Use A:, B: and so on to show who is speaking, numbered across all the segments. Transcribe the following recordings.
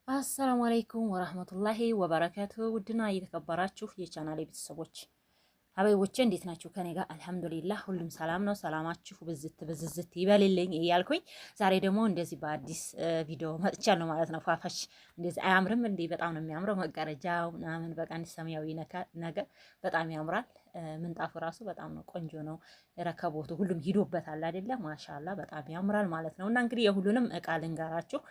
A: አሰላሙ አለይኩም ወራህመቱላሂ ወበረካቱ። ውድና እየተከበራችሁ የቻናሌ ቤተሰቦች ሀበይቦቼ እንዴት ናችሁ? ከኔ ጋር አልሐምዱሊላህ ሁሉም ሰላም ነው። ሰላማችሁ ብዝት ይበልልኝ እያልኩኝ ዛሬ ደግሞ እንደዚህ በአዲስ ቪዲዮ መጥቻለሁ ማለት ነው። ፏፈሽ እንደዚህ አያምርም እንዴ? በጣም ነው የሚያምረው። መጋረጃው ምናምን በቃ እንደ ሰማያዊ ነገር በጣም ያምራል። ምንጣፉ ራሱ በጣም ነው ቆንጆ ነው። ረከቦቱ ሁሉም ሂዶበታል አይደለ? ማሻአላ በጣም ያምራል ማለት ነው። እና እንግዲህ የሁሉንም እቃ ልንገራችሁ።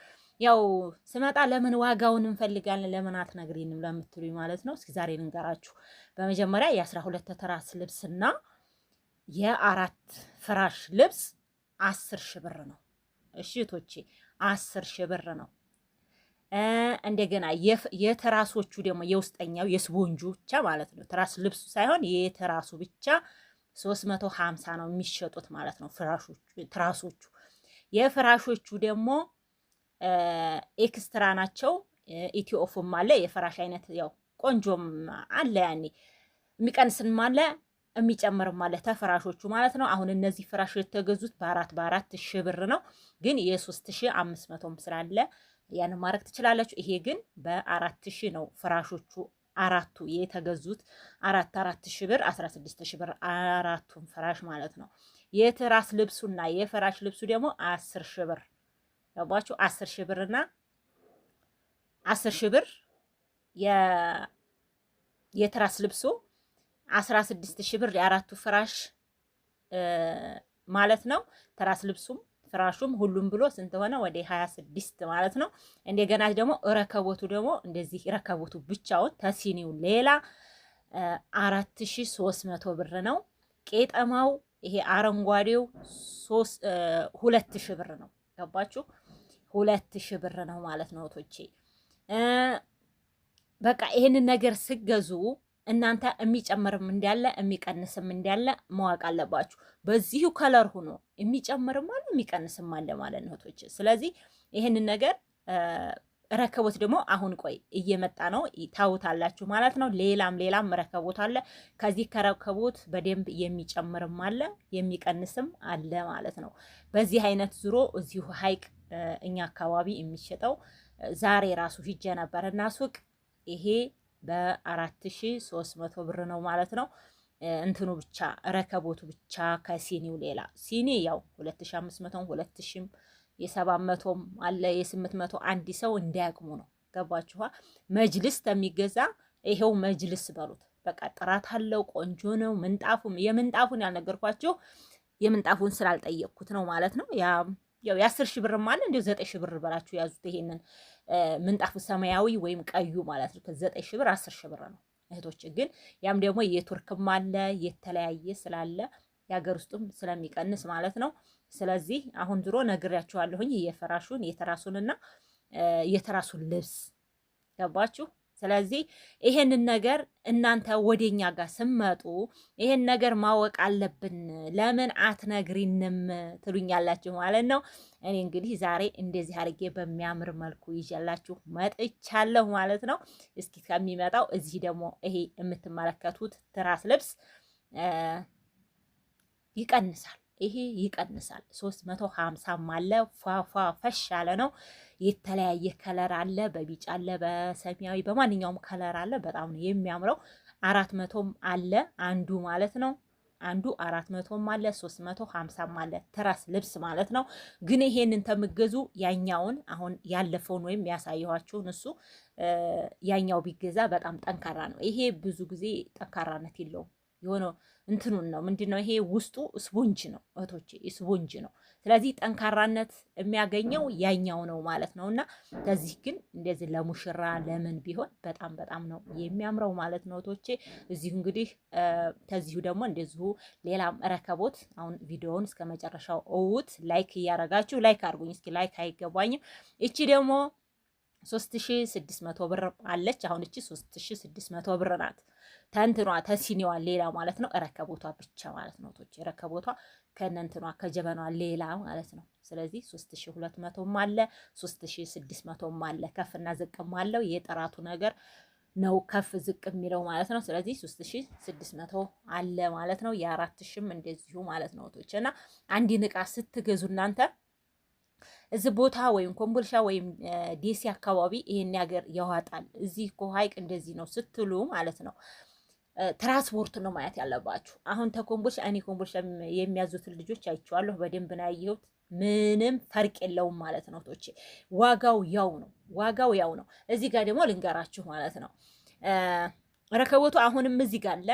A: ያው ስመጣ ለምን ዋጋውን እንፈልጋለን ለምን አትነግሪንም ለምትሉኝ ማለት ነው። እስኪ ዛሬ ልንገራችሁ። በመጀመሪያ የ12 ትራስ ልብስና የ4 ፍራሽ ልብስ 10 ሺህ ብር ነው። እሺ ቶቼ 10 ሺህ ብር ነው። እንደገና የትራሶቹ ደግሞ የውስጠኛው የስፖንጁ ብቻ ማለት ነው። ትራስ ልብሱ ሳይሆን የትራሱ ብቻ 350 ነው የሚሸጡት ማለት ነው። ትራሶቹ የፍራሾቹ ደግሞ ኤክስትራ ናቸው። ኢትዮፎም አለ የፍራሽ አይነት ያው ቆንጆም አለ ያኔ የሚቀንስም አለ የሚጨምርም አለ ተፍራሾቹ ማለት ነው። አሁን እነዚህ ፍራሽ የተገዙት በአራት ሺህ ብር ነው፣ ግን የ3500ም ስላለ ያን ማድረግ ትችላላችሁ። ይሄ ግን በ4000 ነው ፍራሾቹ አራቱ የተገዙት አራት ሺህ ብር 16 ሺህ ብር አራቱን ፍራሽ ማለት ነው። የትራስ ልብሱና የፍራሽ ልብሱ ደግሞ 10 ሺህ ብር ያባችሁ 10 ሺህ ብርና 10 ሺህ ብር የትራስ ልብሱ 16 ሺህ ብር የአራቱ ፍራሽ ማለት ነው። ትራስ ልብሱም ፍራሹም ሁሉም ብሎ ስንት ሆነ? ወደ 26 ማለት ነው። እንደገና ደግሞ ረከቦቱ ደግሞ እንደዚህ ረከቦቱ ብቻውን ተሲኒው ሌላ 4300 ብር ነው። ቄጠማው ይሄ አረንጓዴው 2000 ብር ነው። ገባችሁ? 2000 ብር ነው ማለት ነው ቶቼ። በቃ ይሄንን ነገር ስገዙ እናንተ የሚጨምርም እንዳለ የሚቀንስም እንዳለ ማወቅ አለባችሁ። በዚሁ ከለር ሆኖ የሚጨምርም አለ የሚቀንስም አለ ማለት ነው ቶቼ። ስለዚህ ይሄንን ነገር ረከቦት ደግሞ አሁን ቆይ እየመጣ ነው ታውታላችሁ ማለት ነው። ሌላም ረከቦት አለ። ከዚህ ከረከቦት በደንብ የሚጨምርም አለ የሚቀንስም አለ ማለት ነው። በዚህ አይነት ዙሮ እዚሁ ሀይቅ እኛ አካባቢ የሚሸጠው ዛሬ ራሱ ሂጄ ነበር እና ሱቅ ይሄ በ4300 ብር ነው ማለት ነው። እንትኑ ብቻ ረከቦቱ ብቻ ከሲኒው ሌላ ሲኒ ያው 2500 2000 የ700ም አለ የ800 አንድ ሰው እንዲያቅሙ ነው። ገባችኋ? መጅልስ ተሚገዛ ይሄው መጅልስ በሉት በቃ ጥራት አለው ቆንጆ ነው። ምንጣፉም የምንጣፉን ያልነገርኳችሁ የምንጣፉን ስላልጠየቅኩት ነው ማለት ነው። ያው የ10 ሺህ ብርም አለ እንደው 9 ሺህ ብር በላችሁ ያዙት። ይሄንን ምንጣፉ ሰማያዊ ወይም ቀዩ ማለት ነው ከ9 ሺህ ብር 10 ሺህ ብር ነው እህቶች። ግን ያም ደግሞ የቱርክም አለ የተለያየ ስላለ የሀገር ውስጥም ስለሚቀንስ ማለት ነው። ስለዚህ አሁን ድሮ ነግሬያችኋለሁኝ የፍራሹን የትራሱንና የትራሱን ልብስ ገባችሁ። ስለዚህ ይሄንን ነገር እናንተ ወደኛ ጋር ስመጡ ይሄን ነገር ማወቅ አለብን። ለምን አትነግሪንም ትሉኛላችሁ ማለት ነው። እኔ እንግዲህ ዛሬ እንደዚህ አድርጌ በሚያምር መልኩ ይዤላችሁ መጥቻለሁ ማለት ነው። እስኪ ከሚመጣው እዚህ ደግሞ ይሄ የምትመለከቱት ትራስ ልብስ ይቀንሳል። ይሄ ይቀንሳል 350 አለ። ፏፏ ፈሽ ያለ ነው። የተለያየ ከለር አለ፣ በቢጫ አለ፣ በሰማያዊ በማንኛውም ከለር አለ። በጣም ነው የሚያምረው። 400ም አለ አንዱ ማለት ነው። አንዱ 400ም አለ 350ም አለ ትራስ ልብስ ማለት ነው። ግን ይሄንን ተምገዙ ያኛውን አሁን ያለፈውን ወይም ያሳየኋችሁን እሱ ያኛው ቢገዛ በጣም ጠንካራ ነው። ይሄ ብዙ ጊዜ ጠንካራነት የለውም። የሆነ እንትኑን ነው ምንድነው ይሄ ውስጡ ስፖንጅ ነው እህቶቼ፣ ስፖንጅ ነው። ስለዚህ ጠንካራነት የሚያገኘው ያኛው ነው ማለት ነው። እና ከዚህ ግን እንደዚህ ለሙሽራ ለምን ቢሆን በጣም ነው የሚያምረው ማለት ነው እህቶቼ። እዚሁ እንግዲህ ከዚሁ ደግሞ እንደዚሁ ሌላም ረከቦት አሁን ቪዲዮውን እስከ መጨረሻው እውት። ላይክ እያረጋችሁ ላይክ አድርጉኝ እስኪ። ላይክ አይገባኝም። እቺ ደግሞ 3600 ብር አለች። አሁን እቺ 3600 ብር ናት። ተንትኗ ተሲኒዋ ሌላ ማለት ነው። ረከቦቷ ብቻ ማለት ነው ቶች ረከቦቷ ከነንትኗ ከጀበኗ ሌላ ማለት ነው። ስለዚህ 3200ም አለ 3600ም አለ። ከፍና ዝቅም አለው። የጥራቱ ነገር ነው ከፍ ዝቅ የሚለው ማለት ነው። ስለዚህ 3600 አለ ማለት ነው። የ4000ም እንደዚሁ ማለት ነው ቶች። እና አንድ ዕቃ ስትገዙ እናንተ እዚህ ቦታ ወይም ኮምቦልሻ ወይም ዴሲ አካባቢ ይሄን ያገር ያዋጣል፣ እዚህ እኮ ሀይቅ እንደዚህ ነው ስትሉ ማለት ነው ትራንስፖርት ነው ማየት ያለባችሁ። አሁን ተኮምቦልሻ እኔ ኮምቦልሻ የሚያዙትን ልጆች አይቼዋለሁ፣ በደንብ ነው ያየሁት። ምንም ፈርቅ የለውም ማለት ነው ቶቼ፣ ዋጋው ያው ነው፣ ዋጋው ያው ነው። እዚህ ጋር ደግሞ ልንገራችሁ ማለት ነው ረከቦቱ አሁንም እዚህ ጋር አለ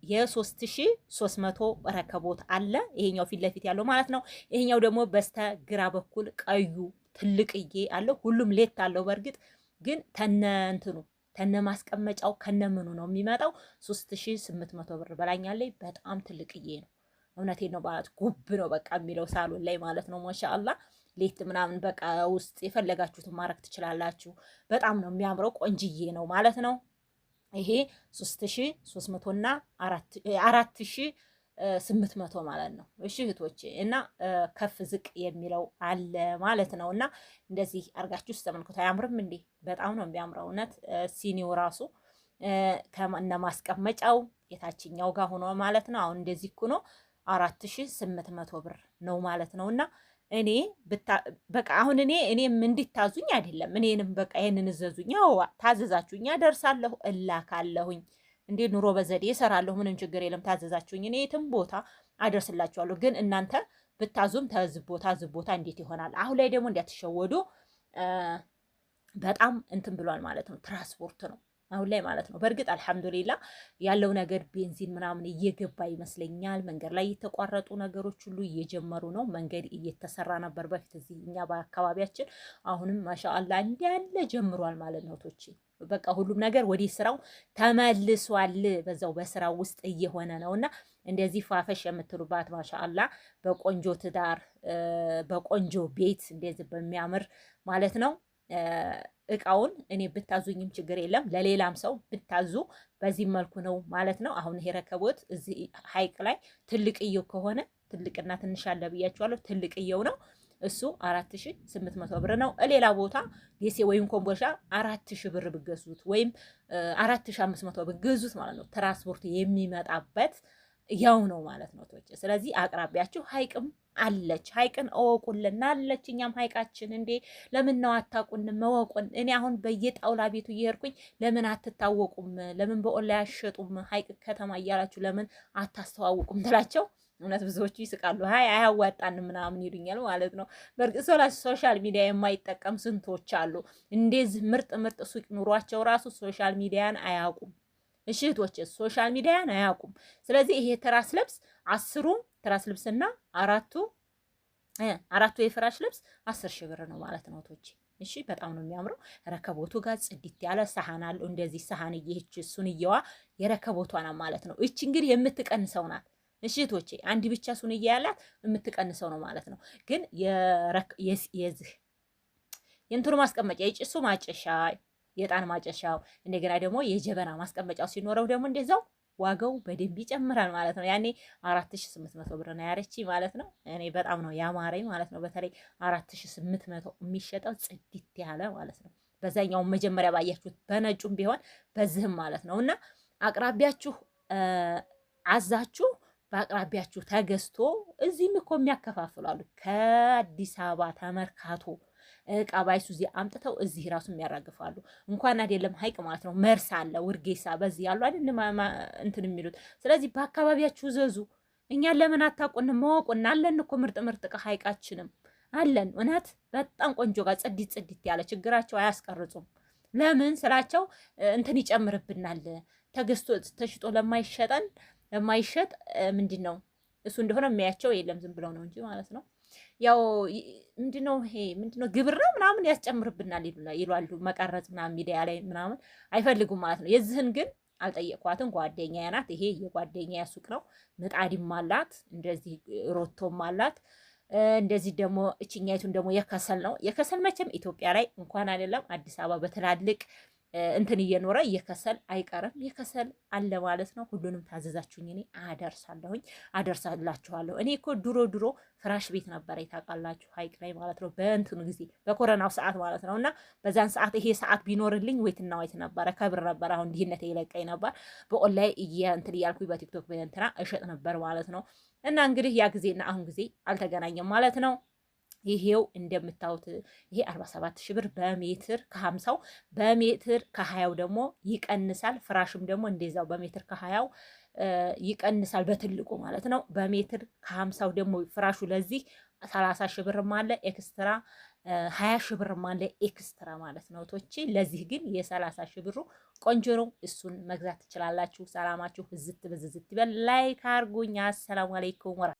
A: የ3300 ረከቦት አለ። ይሄኛው ፊት ለፊት ያለው ማለት ነው። ይሄኛው ደግሞ በስተ ግራ በኩል ቀዩ ትልቅዬ አለው። ሁሉም ሌት አለው። በእርግጥ ግን ተነ እንትኑ ተነ ማስቀመጫው ከነምኑ ነው የሚመጣው። 3800 ብር በላኛለኝ። በጣም ትልቅዬ ነው። እውነቴን ነው ማለት ጉብ ነው በቃ የሚለው ሳሎን ላይ ማለት ነው። ማሻአላ ሌት ምናምን በቃ ውስጥ የፈለጋችሁትን ማድረግ ትችላላችሁ። በጣም ነው የሚያምረው። ቆንጅዬ ነው ማለት ነው። ይሄ 3300 እና 4800 ማለት ነው። እሺ እህቶቼ እና ከፍ ዝቅ የሚለው አለ ማለት ነው። እና እንደዚህ አርጋችሁ ተመልከቱ። አያምርም እንዴ? በጣም ነው የሚያምረው እውነት። ሲኒው ራሱ ከነ ማስቀመጫው የታችኛው ጋር ሆኖ ማለት ነው። አሁን እንደዚህ እኮ ነው 4800 ብር ነው ማለት ነው። እና እኔ በቃ አሁን እኔም እንድታዙኝ አይደለም፣ እኔንም በቃ ይሄንን እዘዙኝ። ያው ታዘዛችሁኝ አደርሳለሁ፣ እላካለሁኝ። እንዴ ኑሮ በዘዴ እሰራለሁ፣ ምንም ችግር የለም። ታዘዛችሁኝ እኔ የትም ቦታ አደርስላችኋለሁ። ግን እናንተ ብታዙም ተዝቦታ ዝቦታ እንዴት ይሆናል? አሁን ላይ ደግሞ እንዳትሸወዱ፣ በጣም እንትን ብሏል ማለት ነው። ትራንስፖርት ነው አሁን ላይ ማለት ነው። በእርግጥ አልሐምዱሊላ ያለው ነገር ቤንዚን ምናምን እየገባ ይመስለኛል። መንገድ ላይ የተቋረጡ ነገሮች ሁሉ እየጀመሩ ነው። መንገድ እየተሰራ ነበር በፊት እዚህ እኛ በአካባቢያችን። አሁንም ማሻአላ እንዲያለ ጀምሯል ማለት ነው። ቶቼ በቃ ሁሉም ነገር ወደ ስራው ተመልሷል። በዛው በስራው ውስጥ እየሆነ ነውና እንደዚህ ፋፈሽ የምትሉባት ማሻአላ በቆንጆ ትዳር በቆንጆ ቤት እንደዚህ በሚያምር ማለት ነው እቃውን እኔ ብታዙኝም ችግር የለም። ለሌላም ሰው ብታዙ በዚህ መልኩ ነው ማለት ነው። አሁን ይሄ ረከቦት እዚህ ሀይቅ ላይ ትልቅየው ከሆነ ትልቅና ትንሽ አለ ብያችኋለሁ። ትልቅየው ነው እሱ 4800 ብር ነው። ሌላ ቦታ ደሴ ወይም ኮምቦልሻ 4000 ብር ብገዙት ወይም 4500 ብገዙት ማለት ነው። ትራንስፖርት የሚመጣበት ያው ነው ማለት ነው። ስለዚህ አቅራቢያችሁ ሀይቅም አለች። ሀይቅን እወቁልን አለች። እኛም ሀይቃችን እንዴ ለምን ነው አታውቁንም? መወቁን እኔ አሁን በየጣውላ ቤቱ እየሄድኩኝ ለምን አትታወቁም? ለምን በኦንላይን አሸጡም? ሀይቅ ከተማ እያላችሁ ለምን አታስተዋውቁም ትላቸው። እውነት ብዙዎቹ ይስቃሉ። ሀይ አያዋጣንም ምናምን ይሉኛል ማለት ነው። በእርግጥ ሶሻል ሚዲያ የማይጠቀም ስንቶች አሉ። እንደዚህ ምርጥ ምርጥ ሱቅ ኑሯቸው ራሱ ሶሻል ሚዲያን አያውቁም። እሺ እህቶቼ ሶሻል ሚዲያን አያውቁም። ስለዚህ ይሄ ትራስ ልብስ 10 ትራስ ልብስና አራቱ የፍራሽ ልብስ 10,000 ብር ነው ማለት ነው እህቶቼ። እሺ በጣም ነው የሚያምረው። ረከቦቱ ጋር ጽድት ያለ ሰሃን አለው። እንደዚህ ሰሃን እየሄች ሱንየዋ የረከቦቷ ናት ማለት ነው። እቺ እንግዲህ የምትቀንሰው ናት። እሺ እህቶቼ አንድ ብቻ ሱንያ ያላት የምትቀንሰው ነው ማለት ነው። ግን የዚህ የእንትኑ ማስቀመጫ የጭሱ ማጨሻ የጣን ማጨሻው እንደገና ደግሞ የጀበና ማስቀመጫው ሲኖረው ደግሞ እንደዛው ዋጋው በደንብ ይጨምራል ማለት ነው። ያኔ 4800 ብር ነው ያረቺ ማለት ነው። እኔ በጣም ነው ያማረኝ ማለት ነው። በተለይ 4800 የሚሸጠው ጽድት ያለ ማለት ነው። በዛኛው መጀመሪያ ባያችሁት በነጩም ቢሆን በዚህም ማለት ነው። እና አቅራቢያችሁ አዛችሁ በአቅራቢያችሁ ተገዝቶ እዚህም እኮ የሚያከፋፍላሉ ከአዲስ አበባ ተመርካቶ እቃ ባይሱዚ አምጥተው እዚህ ራሱ የሚያራግፋሉ። እንኳን አይደለም ሀይቅ ማለት ነው። መርሳ አለ፣ ውርጌሳ በዚህ ያሉ አይደል እንትን የሚሉት። ስለዚህ በአካባቢያችሁ ዘዙ። እኛን ለምን አታውቁንም? መወቁን አለን እኮ ምርጥ ምርጥ እቃ ሀይቃችንም አለን። እውነት በጣም ቆንጆ ጋር ጽድት ያለ ችግራቸው አያስቀርጹም። ለምን ስላቸው እንትን ይጨምርብናል። ተገዝቶ ተሽጦ ለማይሸጥ ምንድን ነው እሱ እንደሆነ የሚያቸው የለም። ዝም ብለው ነው እንጂ ማለት ነው። ያው ምንድነው ይሄ ምንድነው ግብር ነው ምናምን ያስጨምርብናል ይሏሉ። መቀረጽ ምናምን ሚዲያ ላይ ምናምን አይፈልጉም ማለት ነው። የዚህን ግን አልጠየቅኳትም። ጓደኛዬ ናት። ይሄ የጓደኛዬ ሱቅ ነው። ምጣድም አላት፣ እንደዚህ ሮቶም አላት። እንደዚህ ደግሞ እችኛይቱን ደግሞ የከሰል ነው። የከሰል መቼም ኢትዮጵያ ላይ እንኳን አይደለም አዲስ አበባ በትላልቅ እንትን እየኖረ የከሰል አይቀርም። የከሰል አለ ማለት ነው። ሁሉንም ታዘዛችሁኝ እኔ አደርሳላችኋለሁ። እኔ እኮ ድሮ ፍራሽ ቤት ነበር ታውቃላችሁ፣ ሀይቅ ላይ ማለት ነው። በእንትኑ ጊዜ በኮረናው ሰዓት ማለት ነው። እና በዛን ሰዓት ይሄ ሰዓት ቢኖርልኝ ወይትና ወይት ነበረ ከብር ነበር። አሁን ድህነት የለቀኝ ነበር። በኦንላይን እንትን እያልኩኝ በቲክቶክ በእንትና እሸጥ ነበር ማለት ነው። እና እንግዲህ ያ ጊዜና አሁን ጊዜ አልተገናኘም ማለት ነው። ይሄው እንደምታዩት ይሄ 47 ሺህ ብር በሜትር ከ50 በሜትር ከ20 ደግሞ ይቀንሳል። ፍራሽም ደግሞ እንደዛው በሜትር ከ20 ይቀንሳል በትልቁ ማለት ነው። በሜትር ከ50 ደግሞ ፍራሹ ለዚህ 30 ሺህ ብርም አለ ኤክስትራ 20 ሺህ ብርም አለ ኤክስትራ ማለት ነው። ቶቼ ለዚህ ግን የ30 ሺህ ብሩ ቆንጆ ነው። እሱን መግዛት ትችላላችሁ። ሰላማችሁ ብዝት ብዝዝት ይበል። ላይክ አርጉኝ። አሰላሙ አለይኩም ወራ